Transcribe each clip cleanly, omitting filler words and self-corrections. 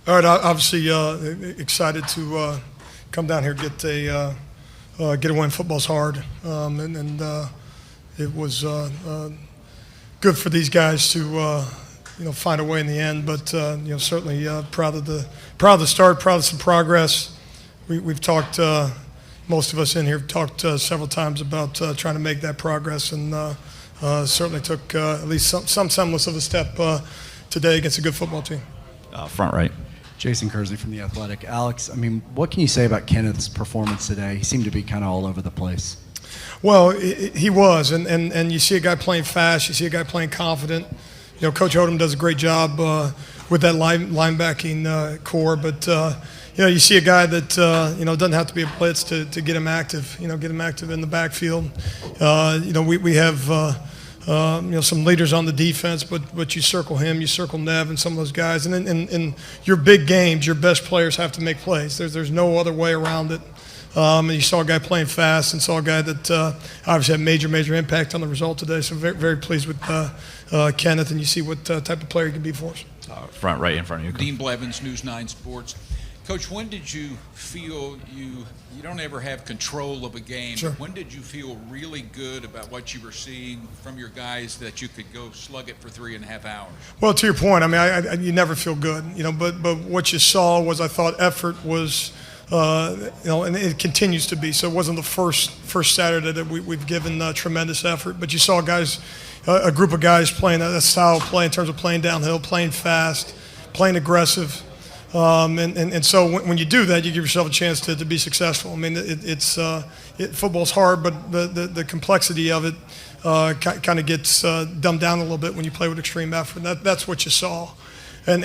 All right, obviously excited to come down here get a win. Football's hard, and it was good for these guys to find a way in the end. But certainly proud of the start, proud of some progress. We've talked. Most of us in here have talked several times about trying to make that progress, and certainly took at least some semblance of a step today against a good football team. Front right. Jason Kersey from The Athletic. Alex, what can you say about Kenneth's performance today? He seemed to be kind of all over the place. Well, he was, and you see a guy playing fast, you see a guy playing confident. Coach Odom does a great job with that linebacking core, but you see a guy that doesn't have to be a blitz to get him active. Get him active in the backfield. We have. Some leaders on the defense, but you circle him, you circle Nev and some of those guys. And in your big games, your best players have to make plays. There's no other way around it. And you saw a guy playing fast and saw a guy that obviously had major impact on the result today. So very pleased with Kenneth, and you see what type of player he can be for us. Front right in front of you. Dean Blevins, News 9 Sports. Coach, when did you feel you don't ever have control of a game? Sure. When did you feel really good about what you were seeing from your guys that you could go slug it for 3.5 hours? Well, to your point, you never feel good, but what you saw was, I thought effort was, and it continues to be. So it wasn't the first Saturday that we've given tremendous effort, but you saw guys, a group of guys playing a style of play in terms of playing downhill, playing fast, playing aggressive. And so when you do that, you give yourself a chance to be successful. Football's hard, but the complexity of it kind of gets dumbed down a little bit when you play with extreme effort. That's what you saw, and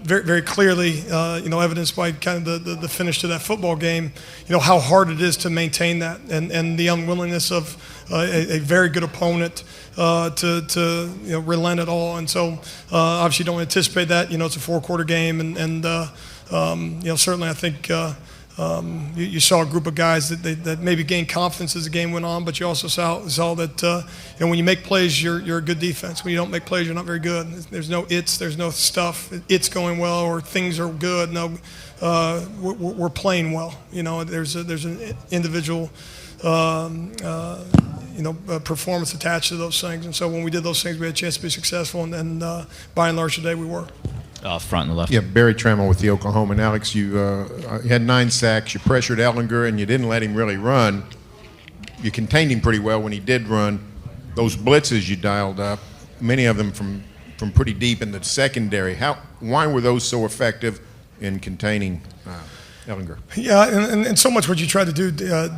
very clearly, evidenced by kind of the finish to that football game. How hard it is to maintain that, and the unwillingness of a very good opponent to relent at all. And so obviously don't anticipate that. It's a 4-quarter game, and certainly I think you saw a group of guys that maybe gained confidence as the game went on, but you also saw that when you make plays, you're a good defense. When you don't make plays, you're not very good. There's no there's no stuff. It's going well or things are good. No, we're playing well. There's an individual. Performance attached to those things. And so when we did those things, we had a chance to be successful, and by and large today we were. Front and left. Yeah, Barry Trammell with the Oklahoman. Alex, you had 9 sacks. You pressured Ellinger, and you didn't let him really run. You contained him pretty well when he did run. Those blitzes you dialed up, many of them from pretty deep in the secondary. Why were those so effective in containing Ellinger? Yeah, and so much what you try to do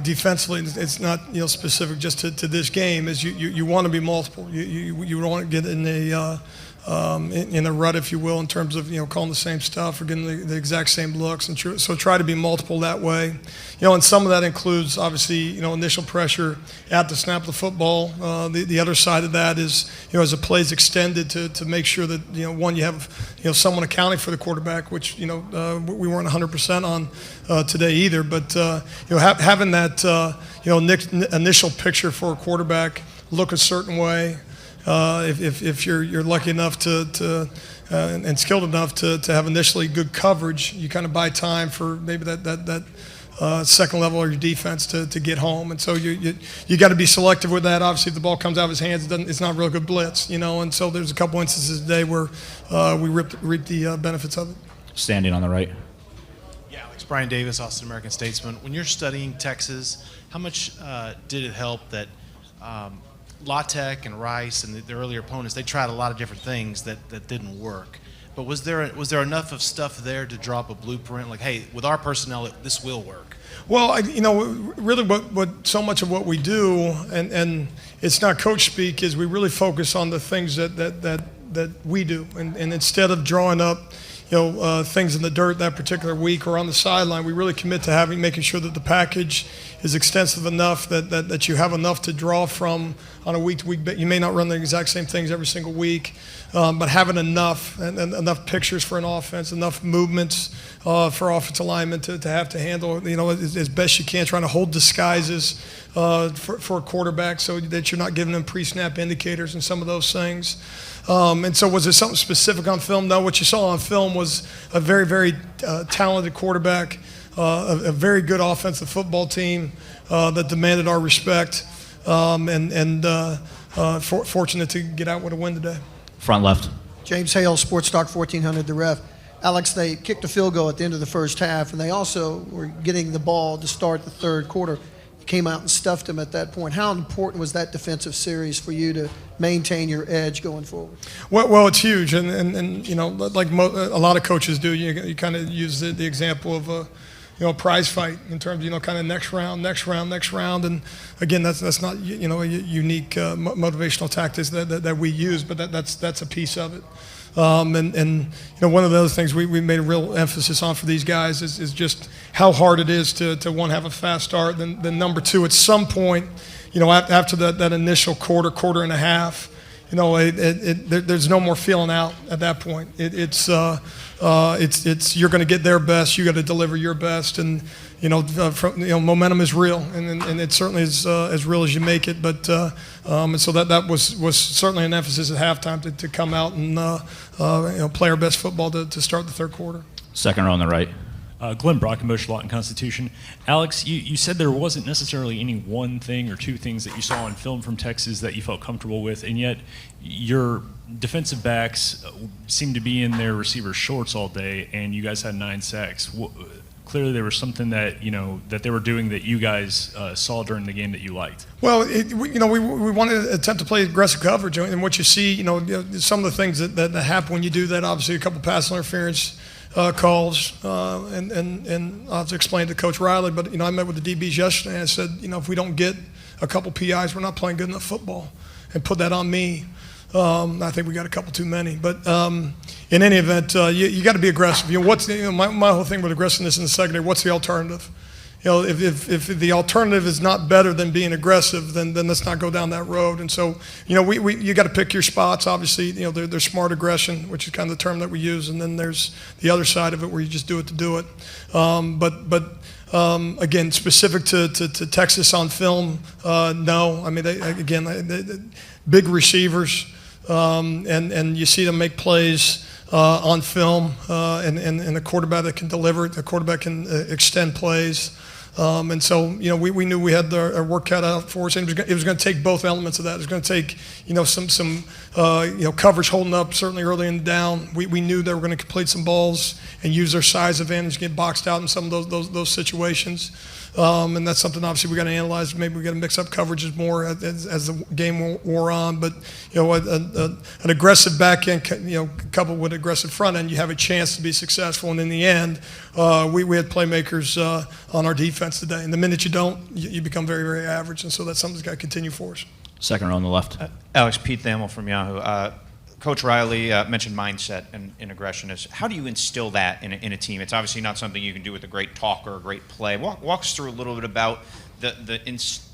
defensively, it's not specific just to this game, is you want to be multiple. You want to get in a rut, if you will, in terms of calling the same stuff or getting the exact same looks, and so try to be multiple that way. And some of that includes obviously initial pressure at the snap of the football. The other side of that is as the play's extended to make sure that one, you have someone accounting for the quarterback, which we weren't 100% on today either, but having that initial picture for a quarterback look a certain way. If you're lucky enough to and skilled enough to have initially good coverage, you kind of buy time for maybe that second level of your defense to get home. And so you got to be selective with that. Obviously, if the ball comes out of his hands, it's not a real good blitz, and so there's a couple instances today where we reaped the benefits of it. Standing on the right. Yeah, Alex. Brian Davis, Austin American Statesman. When you're studying Texas, how much did it help that La Tech and Rice and the earlier opponents, they tried a lot of different things that didn't work? But was there enough of stuff there to drop a blueprint? Like, hey, with our personnel, this will work. Well, really, what so much of what we do, and it's not coach speak, is we really focus on the things that we do, and instead of drawing up things in the dirt that particular week or on the sideline, we really commit to making sure that the package is extensive enough that you have enough to draw from on a week-to-week basis. You may not run the exact same things every single week, but having enough and enough pictures for an offense, enough movements for offensive linemen to have to handle, as best you can, trying to hold disguises for a quarterback so that you're not giving them pre-snap indicators and some of those things. And so was there something specific on film? No, what you saw on film was a very, very talented quarterback, a very good offensive football team that demanded our respect, fortunate to get out with a win today. Front left. James Hale, Sports Talk 1400, The Ref. Alex, they kicked a field goal at the end of the first half, and they also were getting the ball to start the third quarter. You came out and stuffed them at that point. How important was that defensive series for you to maintain your edge going forward? Well, it's huge, and you know, like a lot of coaches do, you kind of use the example of a prize fight in terms of, kind of next round, and again, that's not, a unique motivational tactics that we use, but that's a piece of it. And one of the other things we made a real emphasis on for these guys is just how hard it is to one, have a fast start, then number two, at some point, after that initial quarter and a half, there's no more feeling out at that point. It's you're going to get their best, you got to deliver your best, and momentum is real, and it certainly is as real as you make it. But and so that was certainly an emphasis at halftime to come out and play our best football to start the third quarter. Second row on the right. Glenn Brockenbush, Lawton Constitution. Alex, you said there wasn't necessarily any one thing or two things that you saw on film from Texas that you felt comfortable with, and yet your defensive backs seemed to be in their receivers' shorts all day, and you guys had 9 sacks. Clearly, there was something that that they were doing that you guys saw during the game that you liked. Well, we wanted to attempt to play aggressive coverage, and what you see, some of the things that happen when you do that. Obviously, a couple pass interference calls, and I'll have to explain to Coach Riley. But I met with the DBs yesterday, and I said, if we don't get a couple PIs, we're not playing good enough football, and put that on me. I think we got a couple too many, but in any event, you got to be aggressive. What's my whole thing with aggressiveness in the secondary? What's the alternative? If the alternative is not better than being aggressive, then let's not go down that road. And so, you got to pick your spots. Obviously, there's smart aggression, which is kind of the term that we use, and then there's the other side of it where you just do it to do it. Again, specific to Texas on film, no. I mean, they big receivers, and you see them make plays on film, and a quarterback that can deliver it, a quarterback can extend plays. And so, we knew we had our work cut out for us, and it was going to take both elements of that. It was going to take, some coverage holding up, certainly early in the down. We knew they were going to complete some balls and use their size advantage, get boxed out in some of those situations. And that's something obviously we got to analyze. Maybe we got to mix up coverages more as the game wore on. But an aggressive back end, coupled with aggressive front end, you have a chance to be successful. And in the end, we had playmakers on our defense today. And the minute you don't, you become very, very average. And so that's something that's got to continue for us. Second row on the left. Alex, Pete Thamel from Yahoo. Coach Riley mentioned mindset and aggression. How do you instill that in a team? It's obviously not something you can do with a great talk or a great play. Walk us through a little bit about the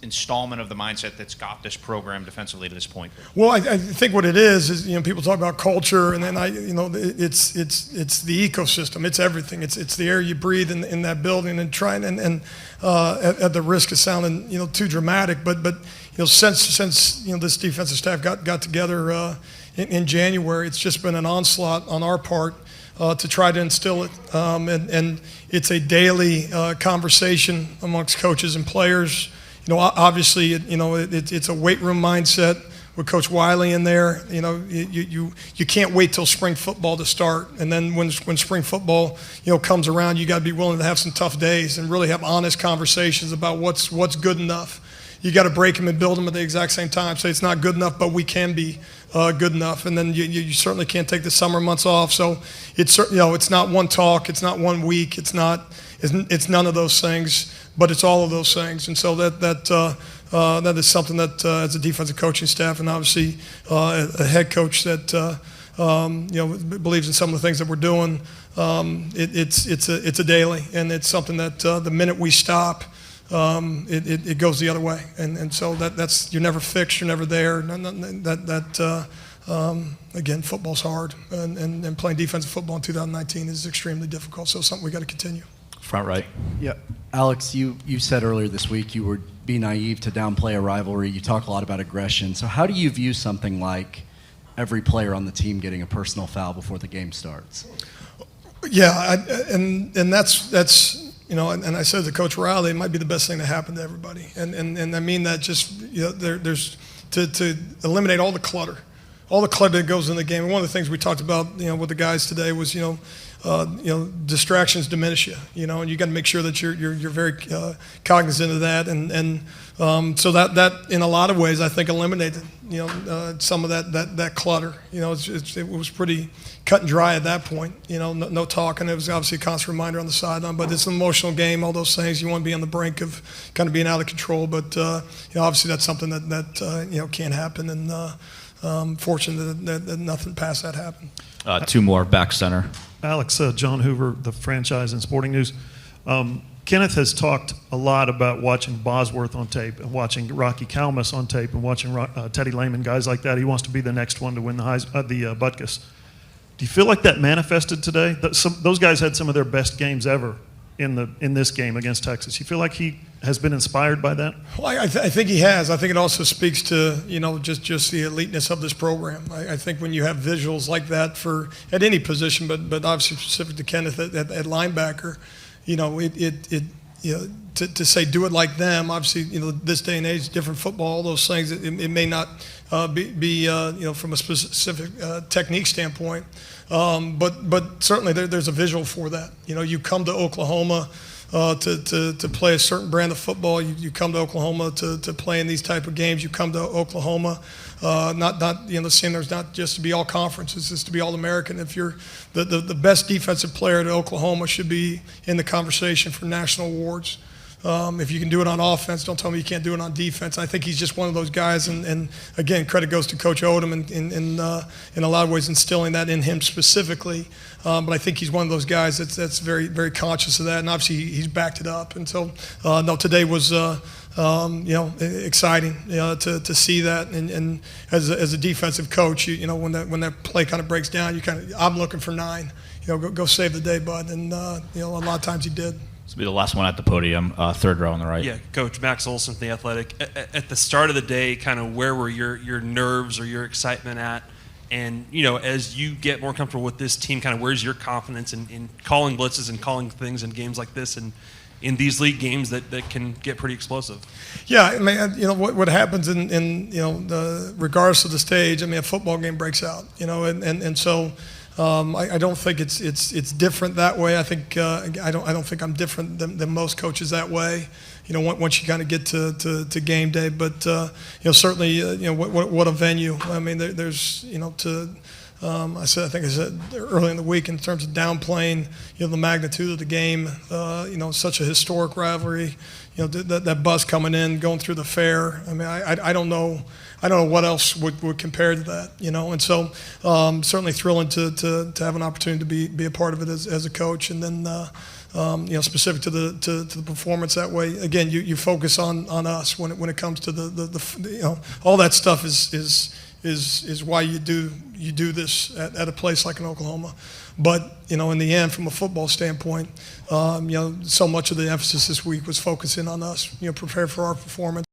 installment of the mindset that's got this program defensively to this point. Well, I think what it is people talk about culture, and then it's the ecosystem. It's everything. It's the air you breathe in that building, and trying and at the risk of sounding too dramatic, but since this defensive staff got together in January, it's just been an onslaught on our part to try to instill it, and it's a daily conversation amongst coaches and players. Obviously, it's a weight room mindset with Coach Wiley in there. You can't wait till spring football to start, and then when spring football comes around, you got to be willing to have some tough days and really have honest conversations about what's good enough. You got to break them and build them at the exact same time. Say it's not good enough, but we can be good enough. And then you certainly can't take the summer months off. So it's not one talk, it's not 1 week, it's none of those things, but it's all of those things. And so that is something that as a defensive coaching staff, and obviously a head coach that believes in some of the things that we're doing, it's a daily, and it's something that the minute we stop, it goes the other way, and so that's you're never fixed, you're never there. Again, football's hard, and playing defensive football in 2019 is extremely difficult. So something we got to continue. Front right. Yeah, Alex, you said earlier this week you would be naive to downplay a rivalry. You talk a lot about aggression. So how do you view something like every player on the team getting a personal foul before the game starts? Yeah, and that's and I said to Coach Riley, it might be the best thing to happen to everybody, and I mean that just there's to eliminate all the clutter that goes in the game. And one of the things we talked about with the guys today was distractions diminish you, and you got to make sure that you're very cognizant of that, and so that in a lot of ways I think eliminated some of that clutter. It was pretty cut and dry at that point. No talking. It was obviously a constant reminder on the sideline, but it's an emotional game. All those things, you want to be on the brink of kind of being out of control, but obviously that's something that can't happen, and fortunate that nothing past that happened. Two more, back center. Alex, John Hoover, the franchise and Sporting News. Kenneth has talked a lot about watching Bosworth on tape and watching Rocky Kalmus on tape and watching Teddy Lehman, guys like that. He wants to be the next one to win the Butkus. Do you feel like that manifested today? Those guys had some of their best games ever in this game against Texas. You feel like he has been inspired by that? Well, I think he has. I think it also speaks to just the eliteness of this program. I think when you have visuals like that at any position, but obviously specific to Kenneth at linebacker, to say do it like them. Obviously, this day and age, different football, all those things. It may not be from a specific technique standpoint, but certainly there's a visual for that. You come to Oklahoma to play a certain brand of football. You come to Oklahoma to play in these type of games. You come to Oklahoma the Sooners not just to be all conferences, it's to be all American. If you're the best defensive player at Oklahoma, should be in the conversation for national awards. If you can do it on offense, don't tell me you can't do it on defense. I think he's just one of those guys, and again, credit goes to Coach Odom in a lot of ways instilling that in him specifically. But I think he's one of those guys that's very, very conscious of that, and obviously he's backed it up. And so, today was exciting to see that. And as a defensive coach, when that play kind of breaks down, I'm looking for 9. Go save the day, bud. And a lot of times he did. This will be the last one at the podium, third row on the right. Yeah, Coach Max Olson from The Athletic. At the start of the day, kind of where were your nerves or your excitement at? And, as you get more comfortable with this team, kind of where's your confidence in calling blitzes and calling things in games like this and in these league games that can get pretty explosive? Yeah, I mean, what happens in regardless of the stage, a football game breaks out, and so I don't think it's different that way. I think I don't think I'm different than most coaches that way. Once you kind of get to game day, but certainly what a venue. I mean, there's I think I said early in the week in terms of downplaying the magnitude of the game. Such a historic rivalry. That bus coming in, going through the fair. I mean, I don't know what else would compare to that, And so certainly thrilling to have an opportunity to be a part of it as a coach, and then specific to the performance that way. Again, you focus on us when it comes to the all that stuff is why you do this at a place like in Oklahoma. But in the end, from a football standpoint, so much of the emphasis this week was focusing on us. Prepare for our performance.